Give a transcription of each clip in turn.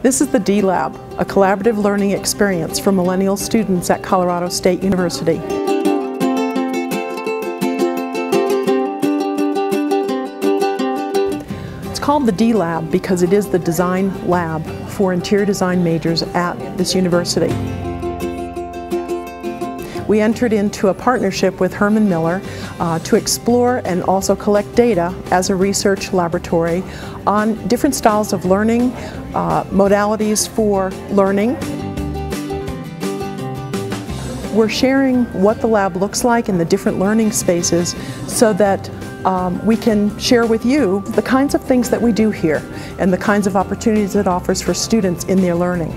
This is the D-Lab, a collaborative learning experience for millennial students at Colorado State University. It's called the D-Lab because it is the design lab for interior design majors at this university. We entered into a partnership with Herman Miller to explore and also collect data as a research laboratory on different styles of learning, modalities for learning. We're sharing what the lab looks like in the different learning spaces so that we can share with you the kinds of things that we do here and the kinds of opportunities it offers for students in their learning.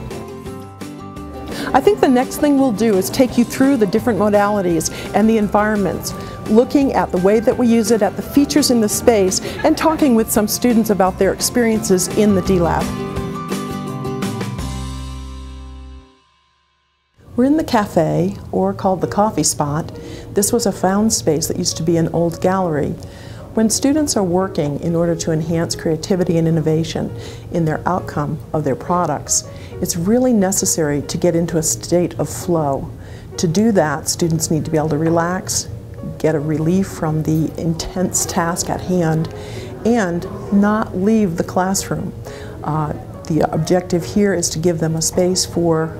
I think the next thing we'll do is take you through the different modalities and the environments, looking at the way that we use it, at the features in the space, and talking with some students about their experiences in the D-Lab. We're in the cafe, or called the coffee spot. This was a found space that used to be an old gallery. When students are working in order to enhance creativity and innovation in their outcome of their products, it's really necessary to get into a state of flow. To do that, students need to be able to relax, get a relief from the intense task at hand, and not leave the classroom. The objective here is to give them a space for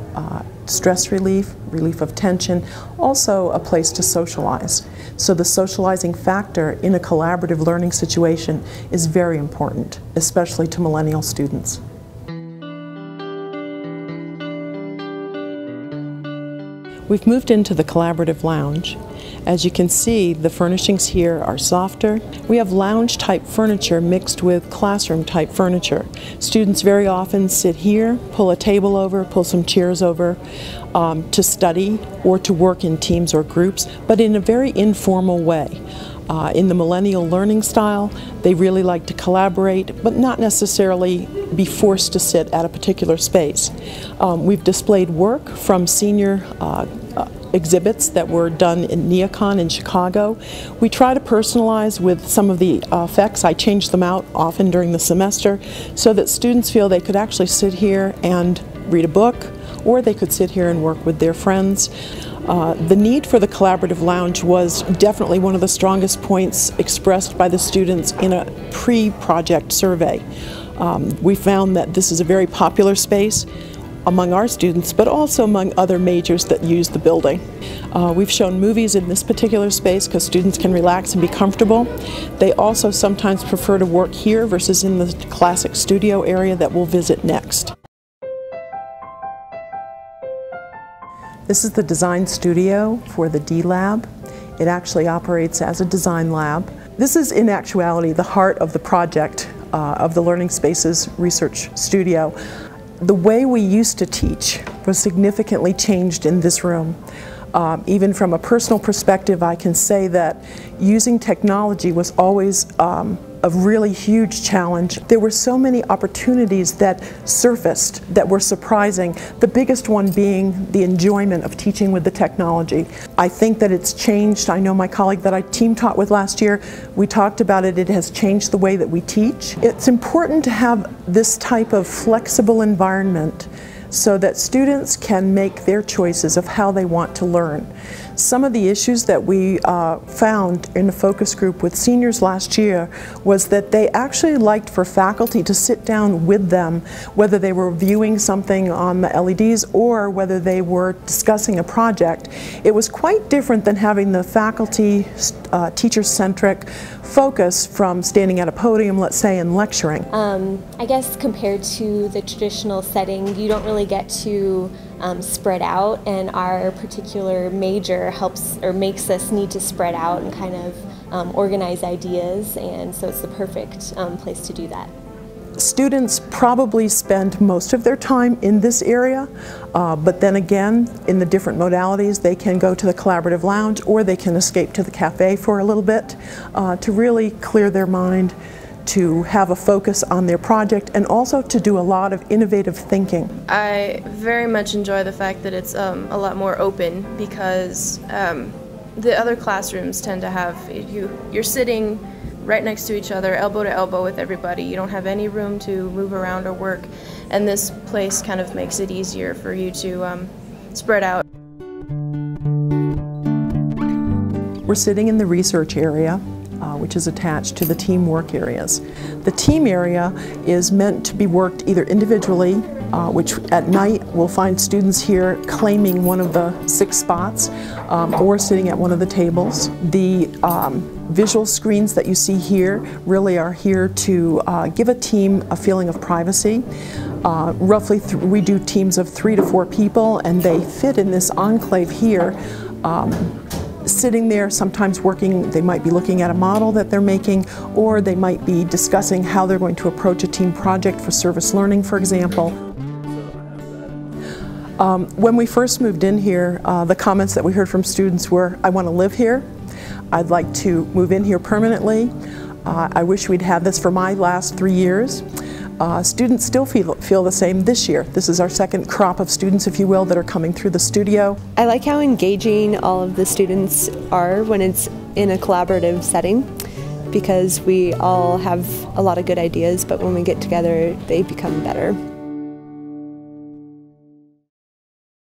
stress relief, relief of tension, also a place to socialize. So the socializing factor in a collaborative learning situation is very important, especially to millennial students. We've moved into the collaborative lounge. As you can see, the furnishings here are softer. We have lounge-type furniture mixed with classroom-type furniture. Students very often sit here, pull a table over, pull some chairs over to study or to work in teams or groups, but in a very informal way. In the millennial learning style, they really like to collaborate, but not necessarily be forced to sit at a particular space. We've displayed work from senior exhibits that were done in Neocon in Chicago. We try to personalize with some of the effects. I change them out often during the semester so that students feel they could actually sit here and read a book, or they could sit here and work with their friends. The need for the collaborative lounge was definitely one of the strongest points expressed by the students in a pre-project survey. We found that this is a very popular space among our students, but also among other majors that use the building. We've shown movies in this particular space because students can relax and be comfortable. They also sometimes prefer to work here versus in the classic studio area that we'll visit next. This is the design studio for the D-Lab. It actually operates as a design lab. This is in actuality the heart of the project of the Learning Spaces Research Studio. The way we used to teach was significantly changed in this room. Even from a personal perspective, I can say that using technology was always a really huge challenge. There were so many opportunities that surfaced that were surprising, the biggest one being the enjoyment of teaching with the technology. I think that it's changed. I know my colleague that I team taught with last year, we talked about it. It has changed the way that we teach. It's important to have this type of flexible environment so that students can make their choices of how they want to learn. Some of the issues that we found in a focus group with seniors last year was that they actually liked for faculty to sit down with them, whether they were viewing something on the LEDs or whether they were discussing a project. It was quite different than having the faculty teacher-centric focus from standing at a podium, let's say, and lecturing. I guess compared to the traditional setting, you don't really get to spread out, and our particular major helps or makes us need to spread out and kind of organize ideas, and so it's the perfect place to do that. Students probably spend most of their time in this area, but then again, in the different modalities, they can go to the collaborative lounge or they can escape to the cafe for a little bit to really clear their mind, to have a focus on their project, and also to do a lot of innovative thinking. I very much enjoy the fact that it's a lot more open because the other classrooms tend to have, you're sitting right next to each other, elbow to elbow with everybody. You don't have any room to move around or work. and this place kind of makes it easier for you to spread out. We're sitting in the research area, which is attached to the teamwork areas. The team area is meant to be worked either individually, which at night we'll find students here claiming one of the 6 spots, or sitting at one of the tables. The visual screens that you see here really are here to give a team a feeling of privacy. Roughly we do teams of 3 to 4 people, and they fit in this enclave here. Sitting there, sometimes working, they might be looking at a model that they're making, or they might be discussing how they're going to approach a team project for service learning, for example. When we first moved in here, the comments that we heard from students were, "I want to live here. I'd like to move in here permanently. I wish we'd had this for my last 3 years." Students still feel the same this year. This is our second crop of students, if you will, that are coming through the studio. I like how engaging all of the students are when it's in a collaborative setting, because we all have a lot of good ideas, but when we get together, they become better.